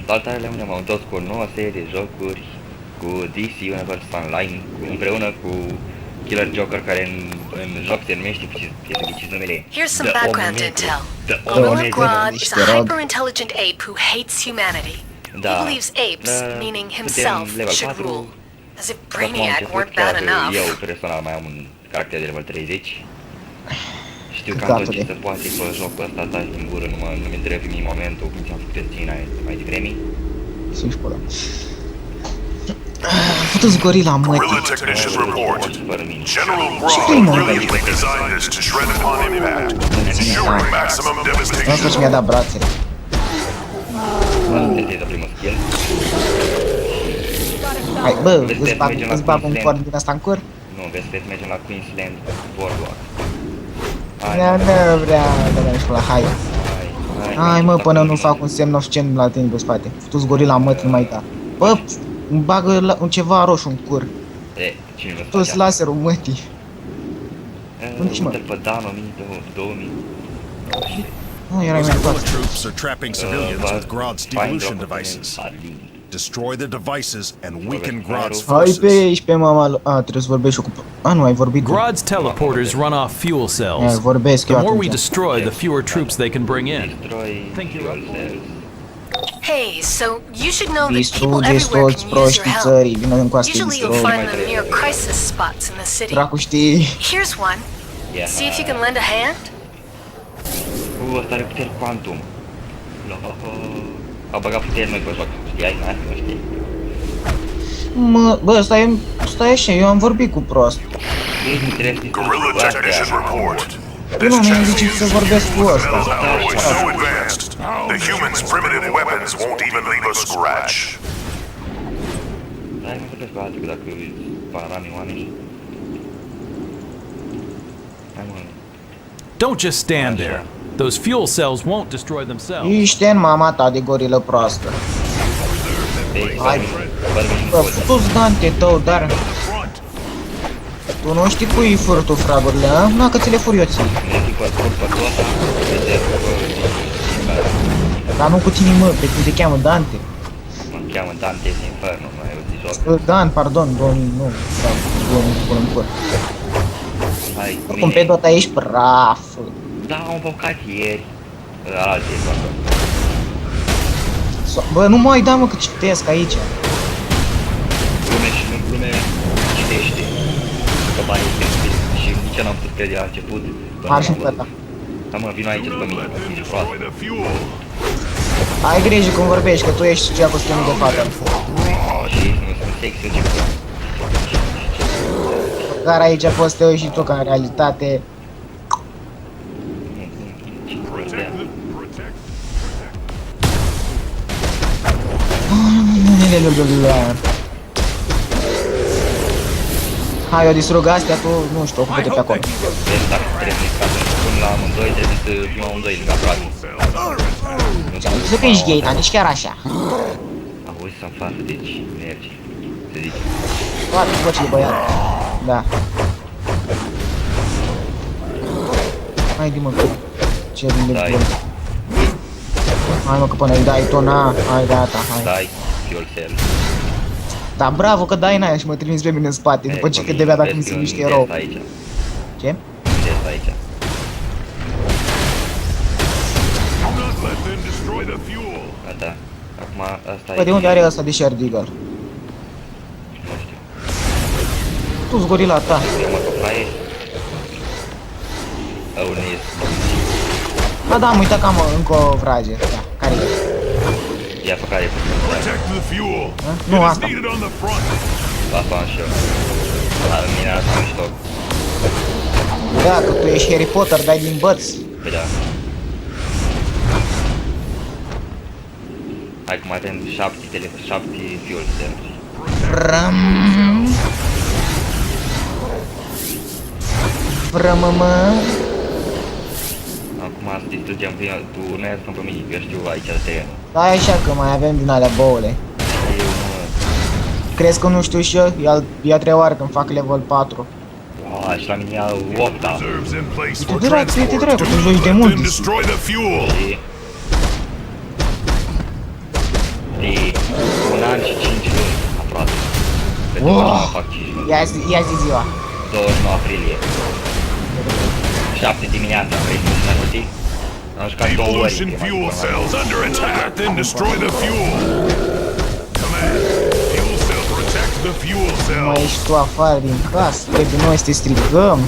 Salutare, ne-am întors cu o nouă serie de jocuri cu DC Universe Online, împreună cu Killer Joker, care în joc se numește, ghiciți numele, Here's some background intel. The Gorilla Omegle. Grodd is a hyper-intelligent ape who hates humanity. Da. He believes apes, meaning himself, Suntem level should 4. rule. As if Acum am Brainiac început, weren't chiar bad enough. eu personal mai am un caracter de level 30. Știu că Gata tot ce de. se poate pe jocul ăsta, taci din gură, nu-mi întreb în momentul cum ți-am făcut țina mai devreme. Să-și pula. Puteți gorila Guerrilla mătii. technicians report. Fără mine. General Știi, Grodd mă. brilliantly designed this to shred upon impact, ensuring maximum Asta devastation. și mi-a dat brațele. Mă testez primul skill. Hai, bă, Vezi, îți bag, mergem la îți bag un Queensland. corn din asta în cur? Nu, vezi că mergem la Queensland Boardwalk. Nu vreau, nu la hai. Hai mă, până nu fac un semn obscen la tine pe spate. Futu-ți gorila mătii, nu mai da. Bă, îmi bagă un ceva roșu în cur. E, cine vă Tu-ți face asta? laserul mătii. Unde-și, mă? Uite-l pe Dan 2000. Nu, erai mai Guerrilla toată. troops are trapping civilians with Grodd's devolution devices. devices. Destroy the devices and weaken Grodd's Hai pe forces. aici, pe mama. A, trebuie să vorbești cu... A, nu, ai vorbit tu. Grodd's teleporters run off fuel cells. Vorbesc The eu more we atunci. destroy, the fewer troops they can bring in. Destroy Thank you. fuel cells. Hey, so you should know that people Distruge everywhere toți can use your proștii help. țării, vină în coastă Usually you'll distrug. find them near crisis spots in the city. Dracu știi. Here's one. See if you can lend a hand. Ăsta are puteri Quantum. Au băgat puteri noi pe joc, știai? Nu știi. Mă, bă, stai așa, eu am vorbit cu prost. Guerrilla technicians report. Eu nu mi-am zis să vorbesc cu ăsta. Now is so advanced, the humans' primitive weapons won't even leave a scratch. Hai, mă vorbesc cu altul, dacă panorami oamenii. Hai, mă. Don't just stand there. Those fuel cells won't destroy themselves. Ești în mama ta de gorilă proastă. Hai, bă, futu-ți Dante tău, dar... Tu nu știi cui furtul fragurile, a? Na, că ți le fur eu ție. Dar nu cu tine, mă, pe tine te cheamă Dante. Mă cheamă Dante Inferno, nu ai auzit joc. Dan, pardon, 2000, nu, da, 2000 până în cur. Hai, cu Oricum, pe mine. tot ești praf. Da, am vocat ieri. Alaltă e toată. Bă, nu mai da, mă, că citesc aici. Lume citește. Că banii sunt și nici eu n-am putut crede la început. Ar și pe ta. Da, mă, vino aici după mine, că ești proastă. Ai grijă cum vorbești, că tu ești cea cu schimbul de fată. Și nu sunt sexy, eu ce Dar aici poți să te uiți și tu, că în realitate... Hai, eu distrug astea, tu, nu știu, ocupă-te pe acolo. Vezi, dacă trebuie ca să pun la amândoi, trebuie să fim amândoi lângă aproape. Nu zic că ești gay, dar nici chiar așa. Auzi să-mi față, deci mergi, se zice. Toate vocile băiat. Da. Hai, di mă, că... Ce vinde Dai. bun. Hai, mă, că până îi dai tu, na. Hai, gata, hai. Dai, fuel cell. Da, bravo că dai în aia și mă trimiți pe mine în spate, după ce că de dacă mi se miște erou. Aici, Ce? test aici. Gata, acum asta Bă, de unde are ăsta de Shard Eagle? Nu știu. Tu-ți gorila ta. Eu mă copaie. Aunis. Ba da, am uitat că am încă o vrage. Da, care e? Ia pe care Protect the fuel. Nu, It is asta. needed on the front. asta am și eu. La mine asta am ștoc. Da, că tu ești Harry Potter, dai din băț. Păi da. Hai cum avem 7 fuel cells. Vrămămă. Acum să distrugem prima, tu urmează pe mine, eu știu aici de terenul. Stai așa că mai avem din alea boule. Eu mă... Crezi că nu știu și eu? E a treia oară când fac level 4. Oa, și la mine iau 8-a. Reserves in place Uite, for dracu, uite, transport. dracu, Do tu not joci de let mult. them destroy the fuel. Și... De 1 an și 5 luni, aproape. Pe 29 fac 5 luni. Ia zi ziua. 29 aprilie. 7 dimineața, vrei să nu știi? Am jucat 2 ori. Devolution fuel cells under attack, then destroy the fuel. Command. Fuel cell protect the fuel Mai cells. ești tu afară din casă, trebuie noi să te strigăm.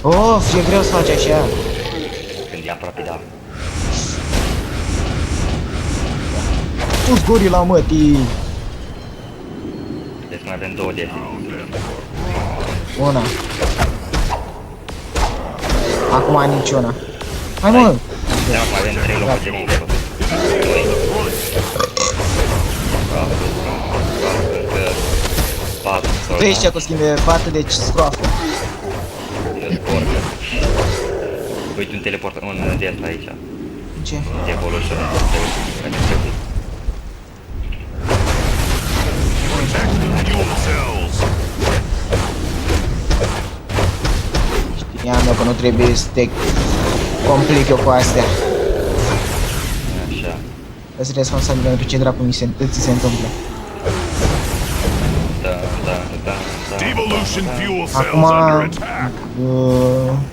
Of, e greu să faci așa. Când e aproape, da. Tu-ți gorila, mătii. Deci mai avem 2 de Una. Acum niciuna. Hai mă! mai avem 3 locotenii de făcut. 2. 4. Vezi ce cu schimbe parte, deci scroafă. Uite un teleport, un de asta aici. Ce? Devolution. Protect the fuel cells. Știam eu că nu trebuie să te complic eu cu astea. Așa. Ești responsabil pentru ce dracu ți se întâmplă. Da. Devolution fuel cells Acum, under attack.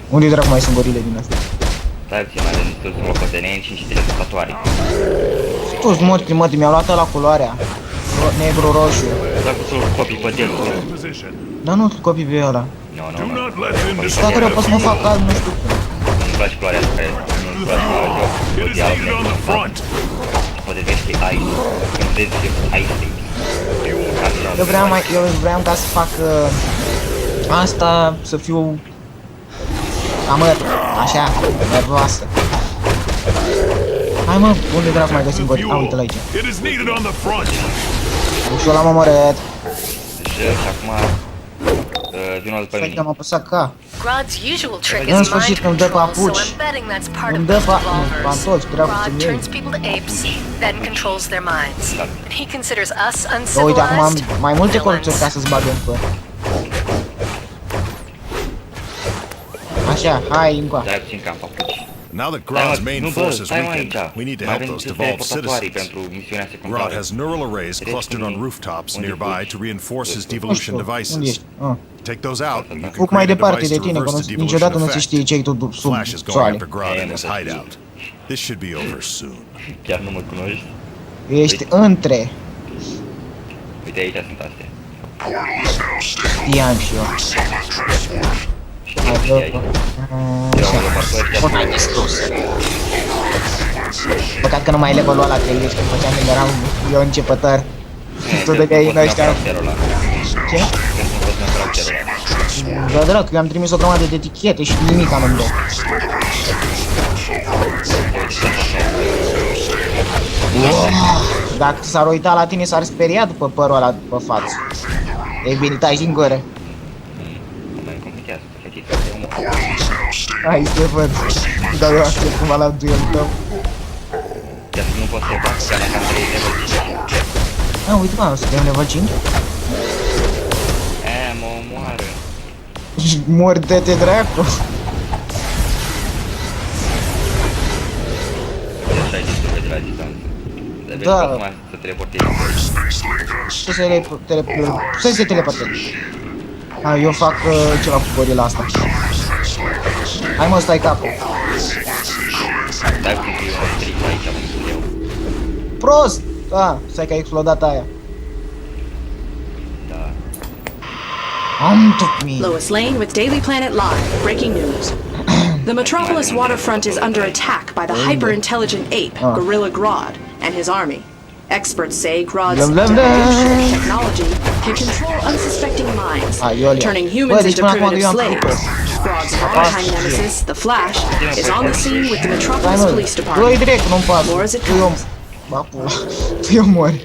unde dracu mai sunt gorile din astea? Stai puțin, mai avem destul de locoteneni și niște telespatoare. Toți morți, mă, mi-au luat la culoarea. Negru, roșu. Dar cu să-l copii pe delul. Position. Dar nu copii pe ăla. Nu. Do not let them Dacă destroy eu the pot să mă fac fuel. alt, nu știu cum. Nu-mi place culoarea asta, nu-mi place culoarea joc. It is needed on the front. Potrivește ice. Când vezi ice things. Eu vreau ca să fac asta, să fiu amăr, așa, nervoasă. Hai mă, unde dracu mai găsim goril? A, uite-l aici. It is needed on the front. Și eu l-am omorât. Și acum vină după Stai că mine. am apăsat K. Grodd's usual trick În is sfârșit mind îmi dă control, so papuci. I'm betting that's part Îmi of dă those revolvers. pantofi, dracu să-mi Grodd iei. turns people to apes, then controls their minds. And he considers us Că uite, acum am uncivilized mai multe villains. colțuri ca să-ți bag în păr. Așa, hai încoa. Dai puțin ca în papuci. Now that Grodd's main force is stai mă weakened, aici. we need to Mai help avem those niște devolved teleportatoare citizens. pentru misiunea Grodd secundară. has neural arrays clustered on rooftops nearby to reinforce his Nu devolution știu, unde devices. ești? Ah. Take those out, and you can Fug mai create a departe device de to tine, că reverse the niciodată devolution nu se effect. știe ce-i tu sub Flash is going soare. after Grodd in Yeah, his mă, hideout. This should be over soon. Chiar nu mă cunoști? Ești între. Uite aici sunt astea. Știam și eu. Știi ce aici? Eu am parcurs Bun, ai distrus. Păcat că nu mai levelul ăla că ești, când făceam când eram eu începător. Tu dădeai în ăștia. Ce? Da, drag, eu am trimis o grămadă de etichete și nimic amândouă. Dacă s-ar uita la tine, s-ar speria după părul ăla pe față. Ei bine, taci din gură. Mai complicat, fetița, te omor. Hai, Stefan, dar eu aștept cumva la duel tău. Chiar nu pot să fac, chiar dacă am 3 level 5. Ah, uite mă, o să dăm level 5. Mă omoară. Mor de te dracu. Așa ai distrugă de la distanță. Dar vezi, Da. poți mai să teleportezi. Ce să se teleporteze. Hai, eu fac ceva cu gorila asta. Hai mă, stai capul. Dai puțin că eu mă stric aici, mă sunt eu. Prost! Ah, stai că a explodat aia. Da. Am tocmit. Lois Lane with Daily Planet Live. Breaking news. The Metropolis waterfront is under attack by the hyper-intelligent ape, Gorilla Grodd, and his army. Experts say Grodd's Blah, blah, blah. devolution technology can control unsuspecting minds, Iolia. turning Bă, humans deci into până acum primitive eu am slaves. făcut. Grodd's longtime nemesis, the Flash, is on the scene with the Hai Metropolis mă, Police doi Department. direct, nu-mi pasă. More as it Tu eu... comes. Ba pula. Tu eu mori.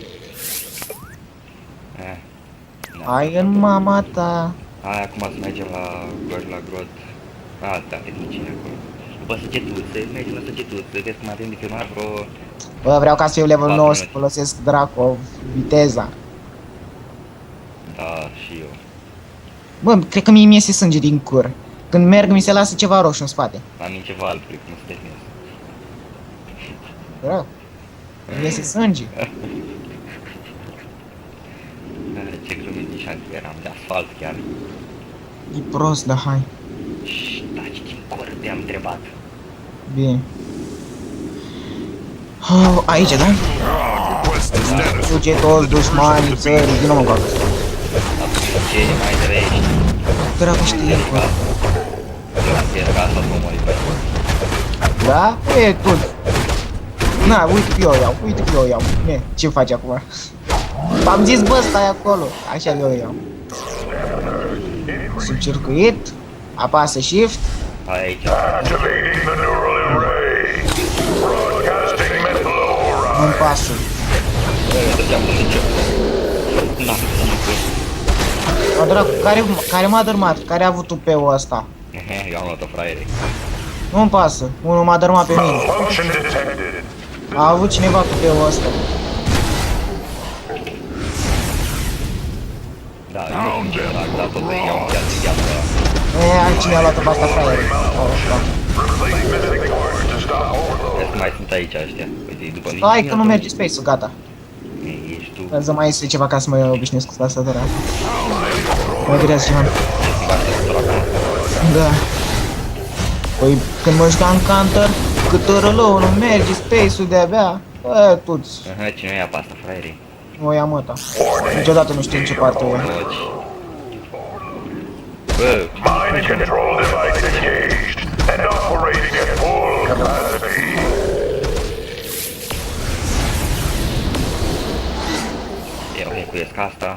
Hai în mama ta. Hai, acum să mergem la Grodd. Alta, tehnicine acolo. După săgetuță, mergem la săgetuță, vezi cum avem de filmat vreo... Bă, vreau ca să fiu level 9 să minute. folosesc dracu, viteza. Da, și eu. Bă, cred că mie mi-iese sânge din cur. Când merg mi se lasă ceva roșu în spate. Am nici ceva alb, cred că nu sunteți mie. Rău. Mi-iese sânge. Ce glumit nici că eram de asfalt chiar. E prost, dar hai. Taci din cur, te-am întrebat. Bine. Oh, aici, da? Request the status. Fuge toți dușmanii țării, din nou mă caut. Ce mai trăiești? Dracu știe, bă. Eu am pierd ca asta să mă mori, băi. Da? E, tu. Na, uite că eu o iau, uite că eu o iau. Ne, ce faci acum? V-am zis, bă, stai acolo. Așa eu o iau. Subcircuit. Apasă Shift. Hai aici. Activating the neural array. Broadcasting mental aura. Nu-mi pasă. Dădeam cu nicio. N-am Mă, dracu, care m-a dărmat? Care a avut UP-ul ăsta? Eu am luat-o, fraiere. Nu-mi pasă. Unul m-a dărmat pe mine. Function detected. A avut cineva UP-ul ăsta. Da, eu nu știu ce fac, dar tot iau chiar de gheață. Cine a luat-o pe asta, fraiere? Da. Cred că mai sunt aici ăștia. Uite, după mine. Hai că nu merge space-ul, gata. Ești tu. Să mai iese ceva ca să mă obișnuiesc cu tastatura. Mă durează ceva. Da. Păi când mă jucam Counter, cât rălău nu merge space-ul de-abia. Bă, tuți. Aha, cine ia pe asta, fraiere? O ia măta. Niciodată nu știu în ce parte e. Bă, Mind control device engaged and operating at full capacity. eu încuiesc asta.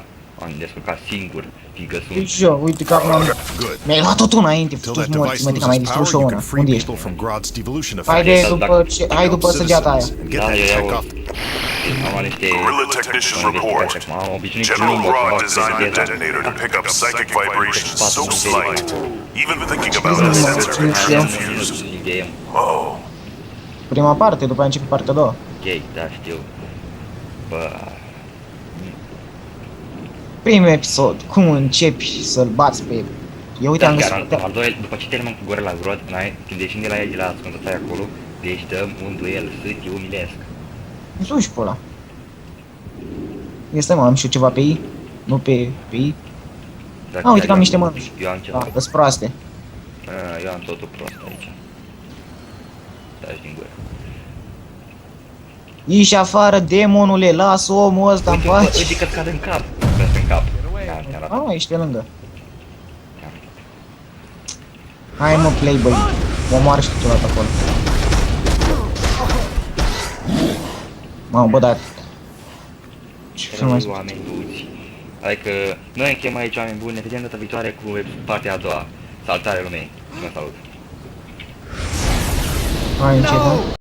Am descurcat singur, fiindcă sunt... Deci eu, uite că acum am... Good. Mi-ai luat tot una înainte, Till tu that morți, device mă, că mai loses distrus și power, eu you una. can free Unde ești? people from Grodd's devolution Haide effect. după ce... Hai după săgeata aia. And get Da, that eu check iau... off. Am niște... Guerrilla technicians report. Am obișnuit cu General limbă, Grodd cumva, designed the detonator to pick up psychic vibrations so slight. Even thinking about the sensor makes you confused. Oh, Prima parte, după aia începe partea a doua. Ok, da, știu. Bă... Primul episod, cum începi să-l bați pe... Eu uite, Da, am chiar, găsit... al doilea, după ce terminăm cu Gorilla Grodd, când ieșim de la el, de la ascultătoare acolo, deci dăm un duel, să te umilesc. Duci pe ăla. Este, mă, am și eu ceva pe ei. Nu pe ei. Dacă Uite că am eu- niște mănuși. Eu am ceva. Da, că-s proaste. Eu am totul prost aici. Taci din gură. Ieși afară, demonule, lasă omul ăsta în Uite, bă, pace. uite că-ți cade în cap. Că-ți în cap. Da, mi-a luat. Ah, ești pe lângă. Hai mă, playboy. Mă omoară și câteodată acolo. Mamă, bă, dar... Ce să mai Răi spun? oameni duți. Adică, noi închem aici oameni buni, ne vedem data viitoare cu partea a doua. Salutare lumei. Mă salut. Hai, încet, da?